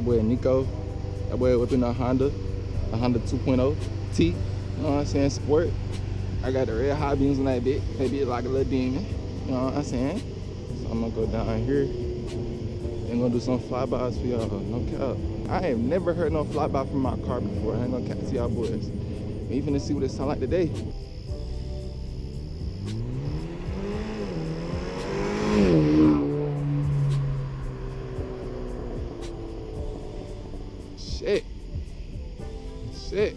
that boy Nico. That boy whipping a Honda 2.0 T. You know what I'm saying? Sport. I got the red high beams on that bitch. That bitch like a little demon. You know what I'm saying? So I'm gonna go down here and gonna do some flybys for y'all. No cap. I ain't never heard no flyby from my car before. I ain't gonna cap to y'all boys. We finna see what it sound like today. Shit. Shit.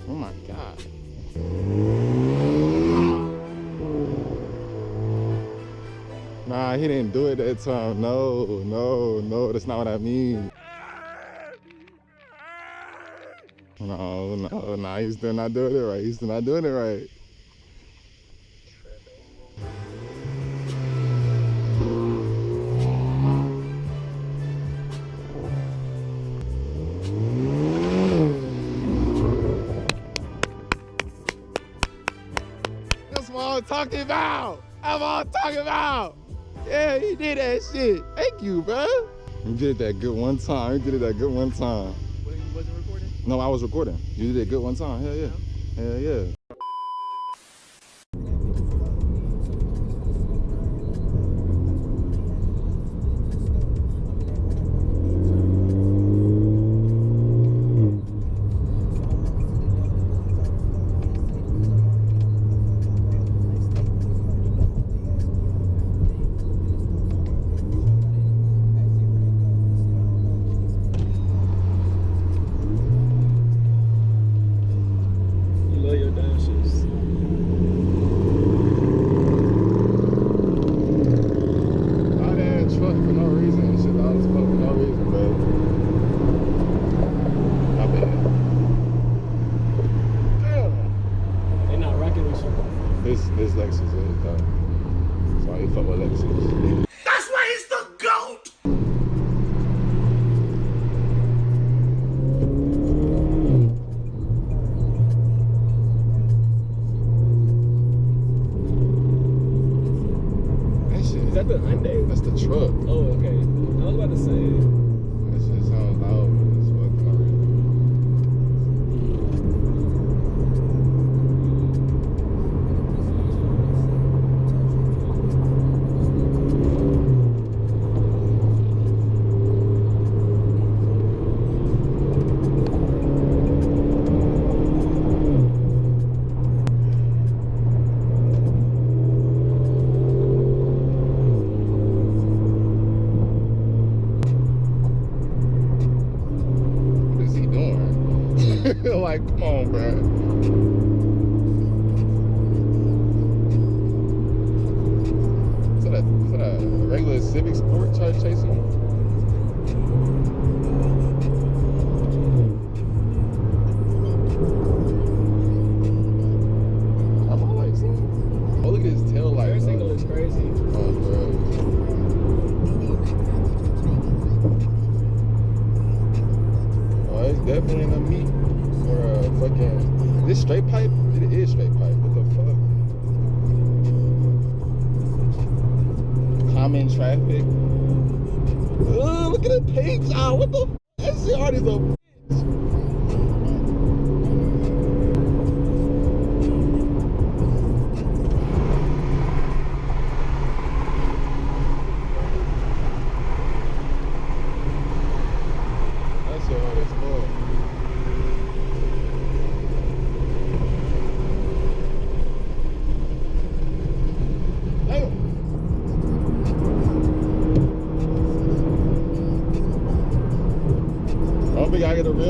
Oh my God. Nah, he didn't do it that time. No, that's not what I mean. No, he's still not doing it right. He's still not doing it right. That's what I'm talking about. That's what I'm talking about. Yeah, he did that shit. Thank you, bro. You did that good one time. You did that good one time. Well, you wasn't recording? No, I was recording. You did it good one time. Hell yeah. Hell yeah. This Lexus is though. So he fuck with Lexus. That's why he's the GOAT! That shit. Is that the Hyundai? That's the truck. Oh, okay. I was about to say. That shit sounds loud as fuck already. Like, come on, bro. Is that a regular Civic Sport try chasing? I'm like, oh, look at his tail light. Your signal looks crazy. Oh, bro. Oh, it's definitely the meat. Or fucking, is this straight pipe? It is straight pipe. What the fuck? Common traffic. Look at the paint job. What the f? That shit already is a bitch. That's so hard as fuck.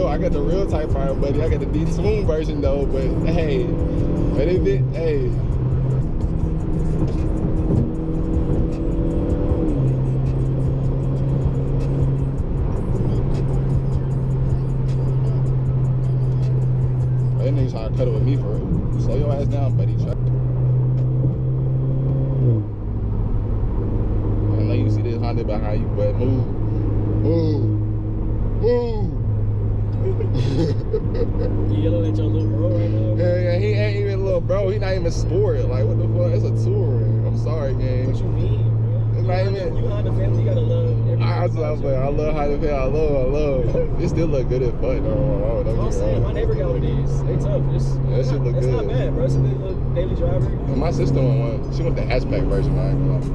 I got the real Type R, buddy. I got the D-Tune version though, but hey, but if it, hey. That nigga's trying to cut it with me for real. Slow your ass down, buddy. I know you see this Honda behind you, but move. You yelling at your little bro right now? Yeah, he ain't even a little bro. He not even sport. Like, what the fuck? It's a touring. I'm sorry, gang. What you mean, bro? It's not even. You Honda family, you gotta love everything. I love how to feel. I love. It still look good as fuck, though. I'm saying, my neighbor got one of these. They tough. That shit look good. It's not bad, bro. It's a good little daily driver. My sister won one. She went the hatchback version. I ain't gonna lie.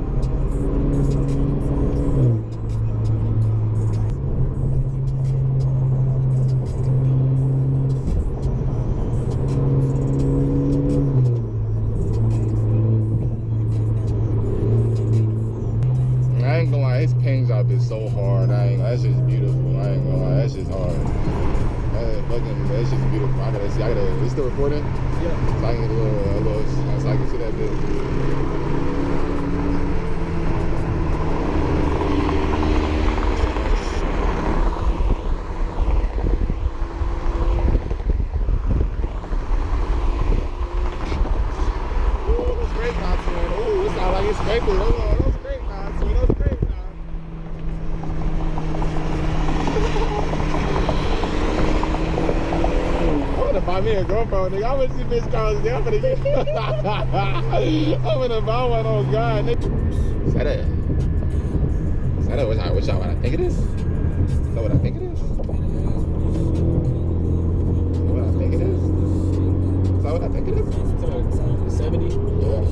I ain't gonna lie, his paint job is so hard. That's just beautiful. I ain't gonna lie, that's just hard. That's just beautiful. I gotta see. It's still recording? Yeah. So I can get a little, so I can see that bit. Ooh, those great knots, man. Ooh, it sounds like it's scraping. Those great knots, man. Those great knots. Buy me a GoPro, nigga. How much these bitch cost? I'm gonna get. I'm gonna buy one of those guys, nigga. Is that what I think it is? Is that what I think it is? Is that what I think it is? Is that what I think it is? 70? Yeah.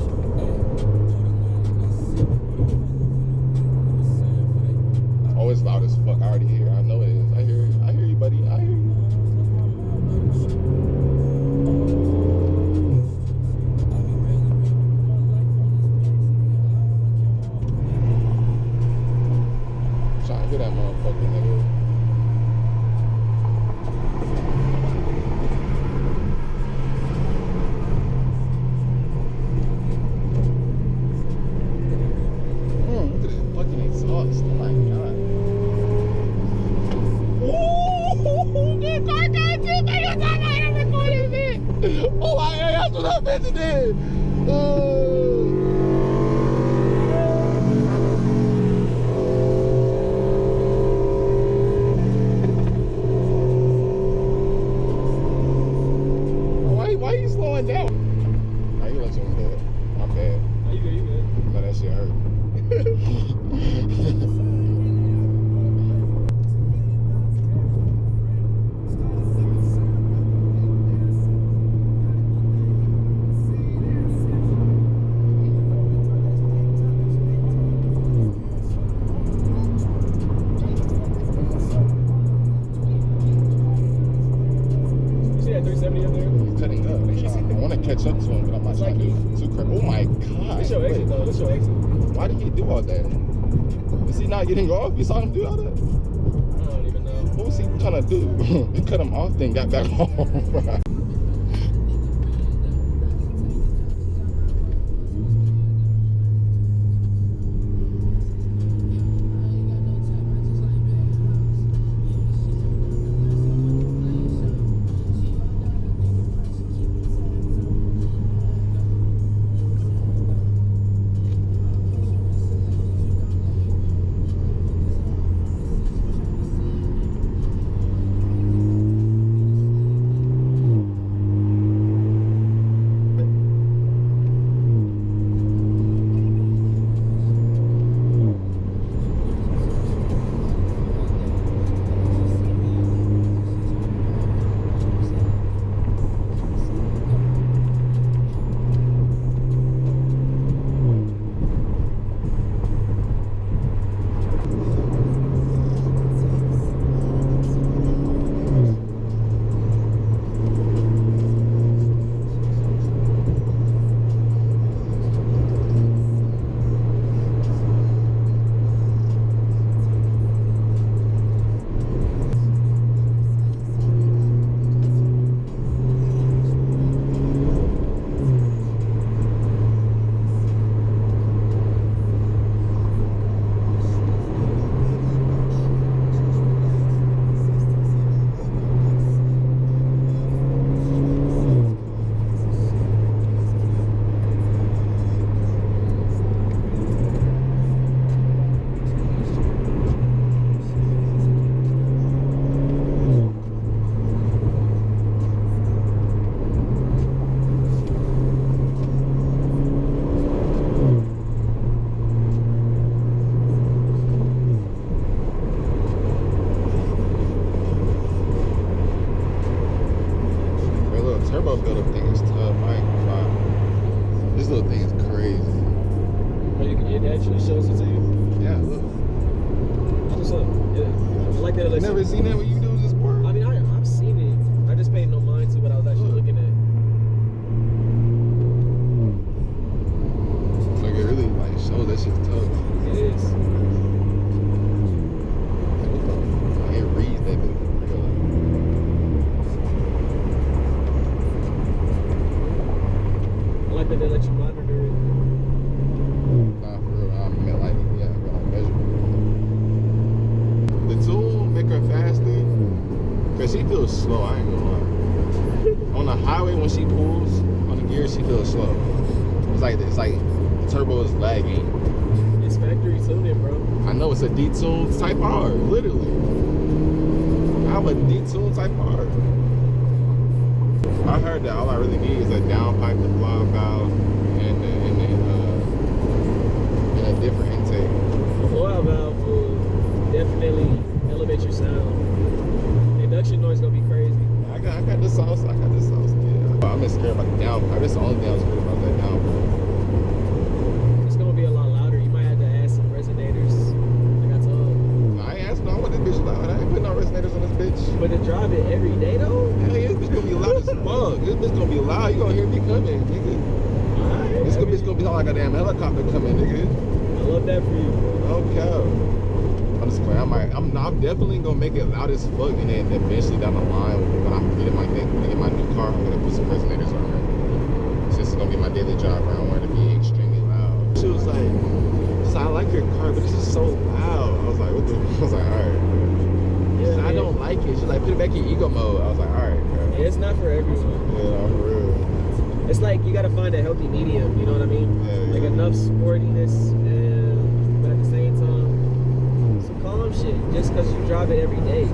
Oh, it's loud as fuck. I already hear. I know it is. I hear you, buddy. I hear you. Trying to get that motherfucker, nigga. Look at this fucking exhaust. Oh my god. Ooh, this car got this nigga. I'm recording it. Oh, that's what I meant to do. Why you slowing down? Nah, you let you do it. My bad. Oh, you good. No, that shit hurt. You see that 370 up there? He's cutting up. I want to catch up to him, but I'm not trying to do too crazy. Oh my god. That's your exit, though. That's your exit. Why did he do all that? Is he not getting off? You saw him do all that? I don't even know. What was he trying to do? He cut him off, then got back on. build up thing is tough. I ain't gonna lie. This little thing is crazy. Oh, it actually shows it to you? Yeah, look. What's up? Yeah. I like that it You looks. never seen that when you do this sport? I mean, I've seen it. I just paid no mind to what I was actually looking at. Like it really like shows that shit's tough. It is. Like, it reads that bit for real. I like that they let you monitor it. Nah, for real. I mean, like, yeah, I gotta measure. The tool make her faster, cause she feels slow. I ain't gonna lie. On the highway when she pulls on the gear, she feels slow. It's like the turbo is lagging. It's factory tuning, bro. I know it's a detuned Type R, literally. I have a detuned Type R. I heard that all I really need is a downpipe, the fly valve, and a different intake. The blowout valve will definitely elevate your sound. The induction noise gonna be crazy. I got this sauce. Yeah. I'm just scared about the downpipe. That's the only thing I was scared about, that downpipe. It's gonna be a lot louder. You might have to add some resonators. Like I told. I ain't asking. I want this bitch loud. I ain't putting no resonators on this bitch. But to drive it every day though. Hell yeah, this bitch gonna be loud as fuck. This bitch gonna be loud. You gonna hear me coming, nigga. Alright. This bitch gonna be like a damn helicopter coming, nigga. I love that for you. Okay. I'm just playing. I'm definitely gonna make it loud as fuck, and then eventually down the line when I'm getting my new car, I'm gonna put some resonators on it. It's just gonna be my daily job where I want it to be extremely loud. She was like, I like your car, but this is so loud. I was like, what the? I was like, all right. Yeah, I don't like it. She's like, put it back in ego mode. I was like, all right. Yeah, it's not for everyone. Yeah, for real. It's like you gotta find a healthy medium. You know what I mean? Yeah, like yeah. enough sportiness, but at the same time, some calm shit. Just because you drive it every day.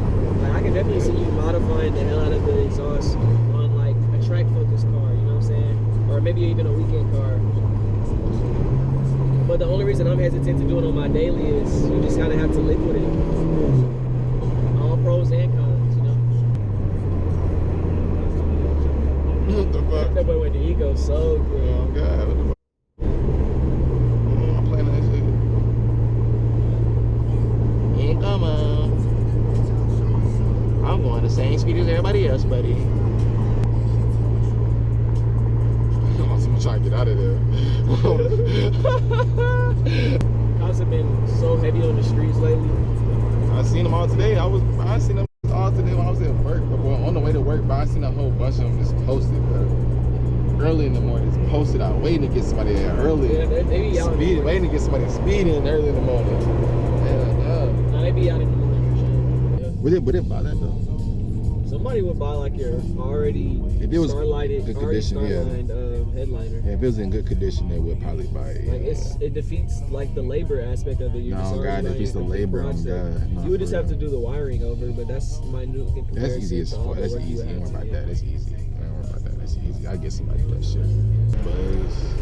Like I can definitely see you modifying the hell out of the exhaust on like a track focused car. You know what I'm saying? Or maybe even a weekend car. But the only reason I'm hesitant to do it on my daily is you just kind of have to live with it. All pros and cons, you know? What the fuck? That boy went to ego so good. Oh god, what the fuck? I'm playing that shit. Yeah, come on. I'm going the same speed as everybody else, buddy. I'm trying to get out of there. Cops have been so heavy on the streets lately. I seen them all today. I seen them all today when I was at work. But on the way to work, but I seen a whole bunch of them just posted, bro. Early in the morning, just posted out, waiting to get somebody there early. Yeah, they be out. Speeding, waiting to get somebody speeding early in the morning. Yeah. No, they be out in the morning for sure. Yeah. Would it buy that though? Somebody would buy like your already If it was starlighted, good already condition, yeah. starlined headliner. Yeah, if it was in good condition, they would probably buy it. Like Yeah. it defeats like the labor aspect of it. You're No, just already God, it buying defeats a the complete labor, garage oh, set. God. No, You would just for have to real. do the wiring over, but that's minute in comparison. That's easy as to all fuck. the That's work you easy. would Don't have worry to about do. that. That's easy. Don't worry about that. That's easy. I get somebody that shit. Buzz.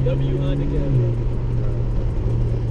W handicap.